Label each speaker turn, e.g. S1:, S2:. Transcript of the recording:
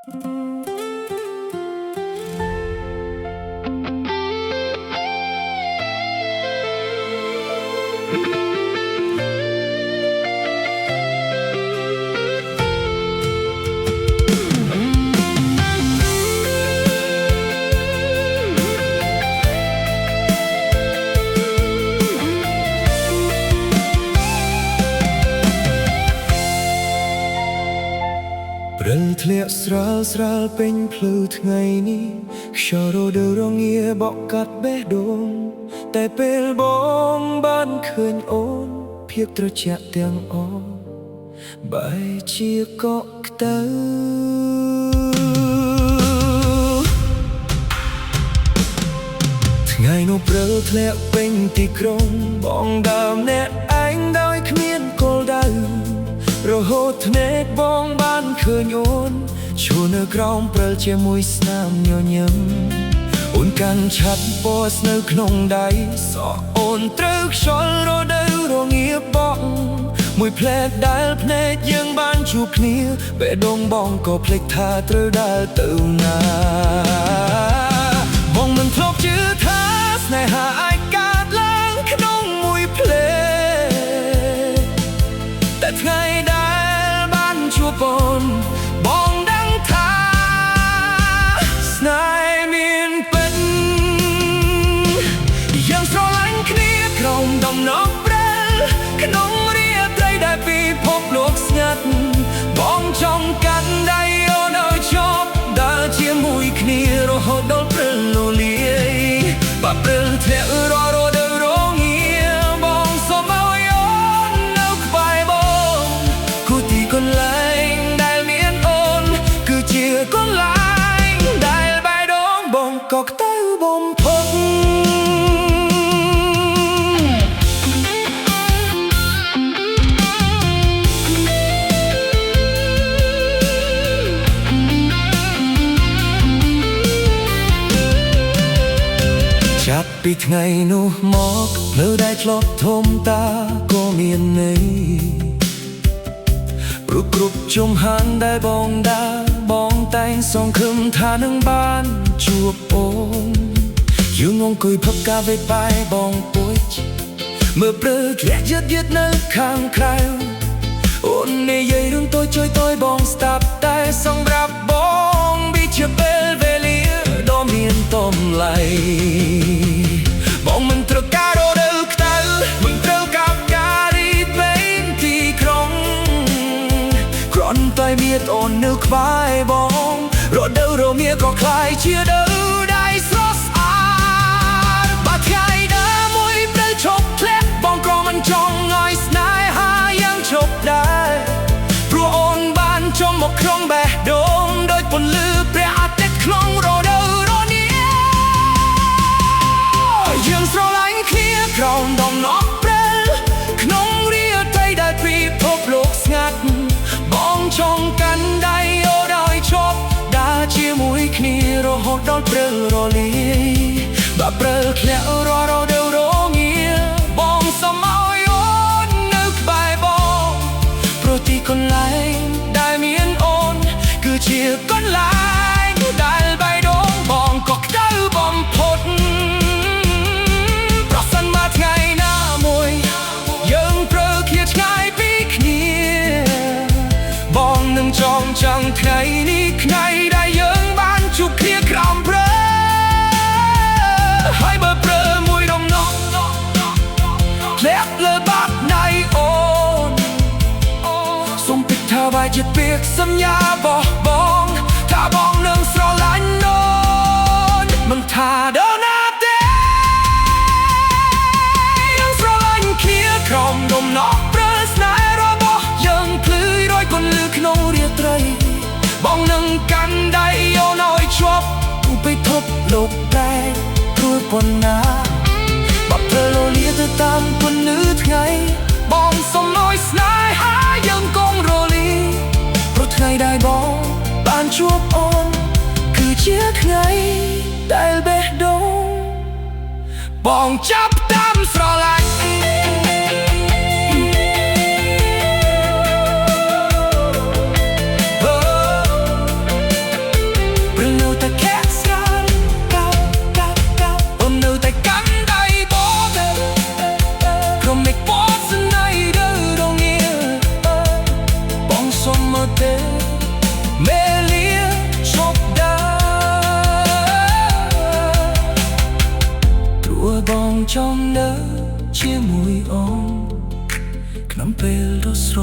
S1: ព្រិលធ្លាក់ស្រាលស្រាលពេញភ្លឺថ្ងៃនេះខ្យល់រដូវរងាបក់កាត់បេះដូងតែពេលបងបានឃើញអូនភាពត្រជាក់ទាំងអស់បែរជាកក់ក្តៅថ្ងៃនោះព្រិលធ្លាក់ពេញទីក្រុងបងដើមអ្នកឯងដោយគ្មានគោលដៅរហូតភ្នែកបងបានឃើញអូនឈរនៅក្រោមព្រិលជាមួយស្នាមញញឹមអូនកាន់ឆ័ត្រពណ៌ស្នៅក្នុងដៃសក់អូនត្រូវខ្យល់រដូវរងាបក់មួយផ្លែដែលភ្នែកយើងបានជួបគ្នាបេះដូងបងក៏ភ្លេចថាត្រូវដើរទៅណាបងមិនធ្លាប់ជឿថាស្នេហាអាចកើតឡើងក្នុងមួយភ្លេងតែថ្ងៃដែលបានជួបអូនបងដឹងថាស្នេហ៍មានពិតយើងស្រឡាញ់គ្នាក្រោមដំណក់ព្រិលក្នុងរាត្រីដែលពិភពលោកស្ងាត់បងចង់កាន់ដៃអូនឲ្យជាប់ដើរជាមួយគ្នារហូតដល់ព្រិលលលាយបាត់ព្រិលធ្លាក់រាល់រដូវរងាបងសូមឲ្យអូននៅក្បែរបងគូទីកន្លែងដែលមានអូនគឺជាកន្លែងដែលបេះដូងបងក៏ក្តៅបំផុតចាប់ពីថ្ងៃនោះមកលើដែលធ្លាប់ធំតាក៏មានន័យព្រោះគ្រប់ជំហានដែលបងដើរបងតែងសង្ឃឹមថានឹងបានជួបអូនយើងអង្គុយផឹកកាហ្វេបាយបងពួយមើលព្រឺធ្លាក់យឺតនៅខាងក្រៅអូននិយាយរឿងតូចជួយបងស្ដាប់តែសម្រាប់បងវាជាពេលវេលាដ៏មានតម្លៃបងមិនត្រូវការរដូវក្តៅមិនត្រូវការការរីកពេញទីក្រុងគ្រាន់តែមានអូននៅក្បែរបងរដូវរងាក៏คล้ายជាដៅដៃស្រស់ស្អាតបាត់ថ្ងៃណាមួយព្រិលឈប់ធ្លាក់បងក៏មិនចង់ឲ្យស្នេហាយ៉ាងឈប់ដែរព្រោះអូនបានចុះមកក្នុងបេះដូងដោយពន្លឺព្រះអាទិត្យក្នុងរដូវរងាយើងស្រឡាញ់គ្នាក្រោមដំណក់ព្រិលក្នុងរាត្រីដែលពិភពលោកស្ងាត់បងចង់កាន់ដៃអូនឲ្យជាប់ដើរជាមួយគ្នារហូតដល់ព្រិលរលាយបាត់ព្រិលធ្លាក់រាល់រដូវរងាបងសូមឲ្យអូននៅក្បែរបងព្រោះទីកន្លែងដែលមានអូនគឺជាកន្លែងដែលបេះដូងបងក៏ក្តៅបំផុតប្រសិនបើថ្ងៃណាមួយយើងត្រូវឃ្លាតឆ្ងាយពីគ្នាបងនឹងចងចាំថ្ងៃនេះថ្ងៃដែលយើងបានជួបគ្នាក្រោមព្រិលហើយបើព្រិលមួយដំណក់ធ្លាក់លើបាតដៃអូនសូមពិតថាវាជាពាក្យសន្យារបស់បងថាបងនឹងស្រឡាញ់អូនមិនថាដល់ណាទេយើងស្រឡាញ់គ្នាក្រោមដំណក់ព្រិលស្នេហ៍របស់យើងភ្លឺរយពន្លឺក្នុងរាត្រីបងនឹងកាន់ដៃអូនឲ្យជាប់ទូពិភពលោកតែព្រោះប៉ុណ្ណាបាត់ព្រិលលលាទៅតាមពន្លឺថ្ងៃបងសូមឲ្យស្នេហាយើងគង់រលាយព្រោះថ្ងៃដែលបងបានជួបអូនគឺជាថ្ងៃដែលបេះដូងបងចាប់តាមស្រឡាញ់ ចំនើជាមួយអូនក្នុងពេលដ៏ស្រ